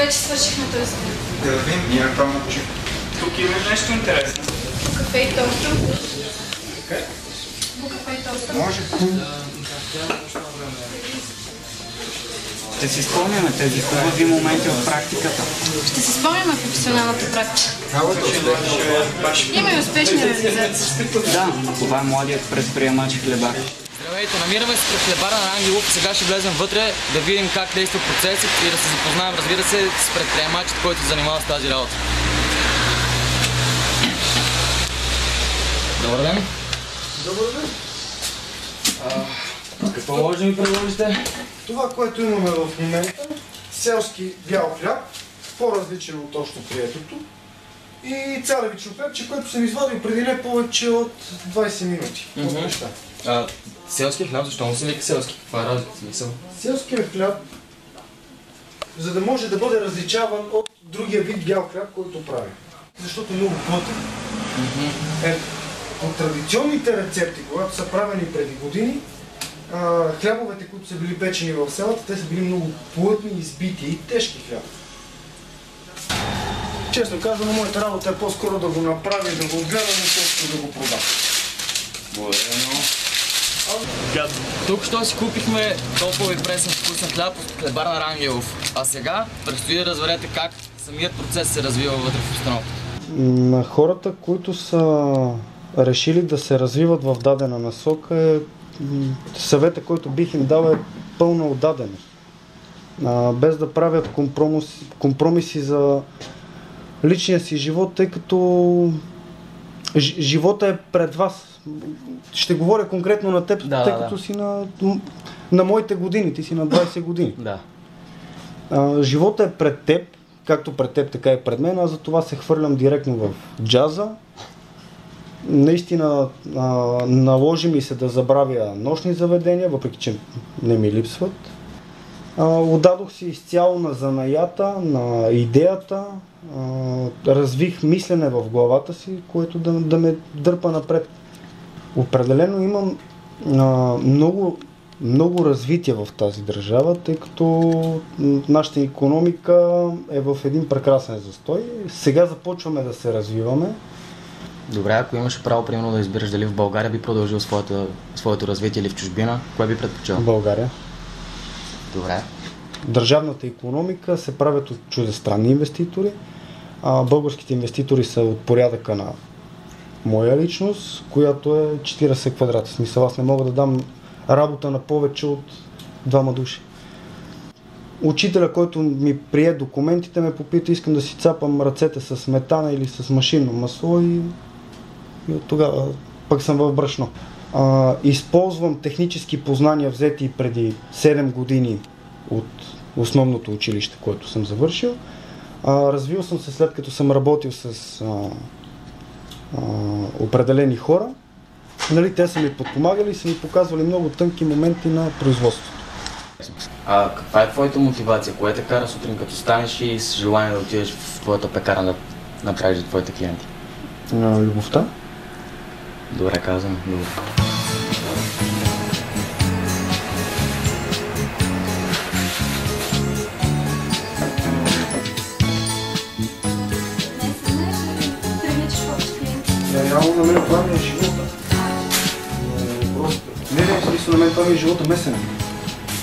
Вече свършихме този ден. Да видим, ние това мълчи. Тук има нещо интересно. Кафе и тостър. Кафе и тостър. Може. Ще си спомняме тези хубави моменти от практиката. Ще си спомняме професионалната практика. Има и успешни реализации. Да, това е младият предприемач Хлебар. Здравейте, намираме се пред хлебара на Ангелов. Сега ще влезем вътре да видим как действа процесът и да се запознаем, разбира се, с предприемачът, който се занимава с тази работа. Добър ден! Добър ден! Какво може да ми предложите? Това, което имаме в момента, селски бял хляб, по-различен от точно приетото, и царевично хлябче, което съм извадил преди не повече от 20 минути. Селски хляб, защо му се вика селски? Каква е разлика смисъл? Селският хляб, за да може да бъде различаван от другия вид бял хляб, който прави. Защото е много плътен. От традиционните рецепти, когато са правени преди години, хлябовете, които са били печени в селата, те са били много плътни, избити и тежки хляб. Честно казано, моята работа е по-скоро да го направя, да го отгледам и просто да го продам. Благодаря много. Тук що си купихме толкова и пресен вкусен хляб от хлебар на Рангелов. А сега предстои да разберете как самият процес се развива вътре в установката. На хората, които са решили да се развиват в дадена насока, съвета, който бих им дал, е пълна отдаденост. Без да правят компромиси за личния си живот, тъй като живота е пред вас. Ще говоря конкретно на теб, тъй като си на моите години, ти си на 20 години. Живота е пред теб, както пред теб, така и пред мен, а за това се хвърлям директно в джаза. Наистина наложи ми се да забравя нощни заведения, въпреки че не ми липсват. Отдадох си изцяло на занаята, на идеята, развих мислене в главата си, което да ме дърпа напред. Определено имам много развитие в тази държава, тъй като нашата икономика е в един прекрасен застой. Сега започваме да се развиваме. Добре, ако имаш право, примерно, да избираш дали в България би продължил своето развитие или в чужбина, кое би предпочел? В България. Добре. Държавната икономика се правят от чуждестранни инвеститори. Българските инвеститори са от порядъка на моя личност, която е 40 квадрата. В смисъл, аз не мога да дам работа на повече от 2 души. Учителя, който ми прие документите, ме попита, искам да си цапам ръцете с сметана или с машинно масло и от тогава пък съм в брашно. Използвам технически познания, взети преди 7 години от основното училище, което съм завършил. Развил съм се след като съм работил с определени хора. Те са ми подпомагали и са ми показвали много тънки моменти на производството. Каква е твоята мотивация? Кое те кара сутрин като станеш и с желание да отидеш в твоята пекарна да направиш за твоите клиенти? Любовта. Добре казвам. Добре. Реално на мен това ми е живота. Не, смисъл на мен това ми е живота месен.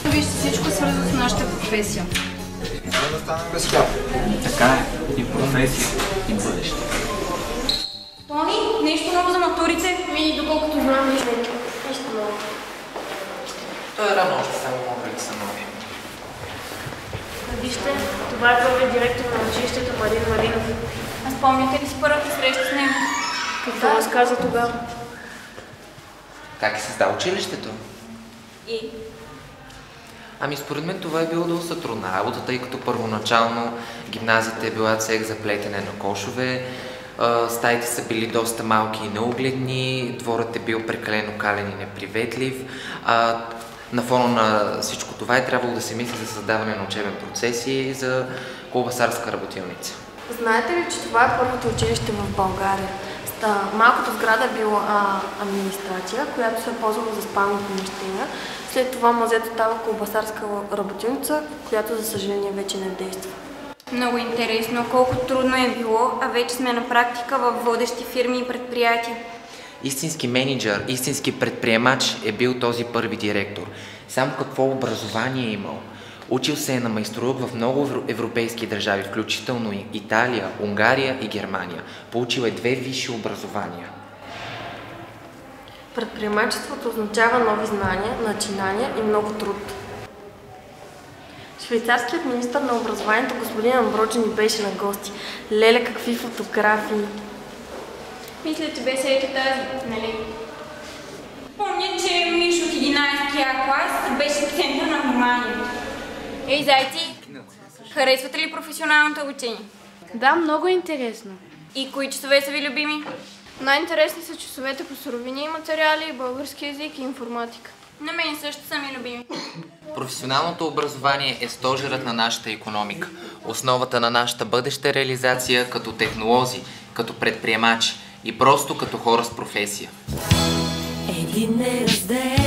Вижте, всичко е свързано с нашата професия. Няма да станем без хляб. Така е. И професия, и бъдеще. Тони, нещо ново за матурите? Доколкото знам, нищо ново. Той е рано още, само мокрите са нови. Вижте, това е първият директор на училището Марин Маринов. А спомняте ли си първата среща с него? Какво разказа тогава? Как е създал училището? И? Според мен това е било доста трудна работа, тъй като първоначално гимназията е била цех за плетене на кошове, стаите са били доста малки и неугледни, дворът е бил прекалено кален и неприветлив. На фона на всичко това е трябвало да се мисли за създаване на учебен процес и за колбасарска работилница. Знаете ли, че това е първото училище в България? Малката сграда е била администрация, която се е ползвала за спални помещения. След това мазето става колбасарска работилница, която за съжаление вече не действа. Много интересно, колко трудно е било, а вече сме на практика в водещи фирми и предприятия. Истински менеджер, истински предприемач е бил този първи директор. Само какво образование е имал. Учил се е на майсторук в много европейски държави, включително и Италия, Унгария и Германия. Получил е 2 висши образования. Предприемачеството означава нови знания, начинания и много труд. Швейцарският министър на образованието господин Амброджи ни беше на гости. Леле, какви фотографии! Мисля, че беседите тази, нали? Помня, че Миш от 11-я клас беше в центъра на вниманието. Ей, зайци, харесвате ли професионалното обучение? Да, много интересно. И кои часове са ви любими? Най-интересни са часовете по суровини и материали, български език и информатика. На мен също са ми любими. Професионалното образование е стожерът на нашата икономика, основата на нашата бъдеща реализация като технолози, като предприемачи и просто като хора с професия. Един неразделен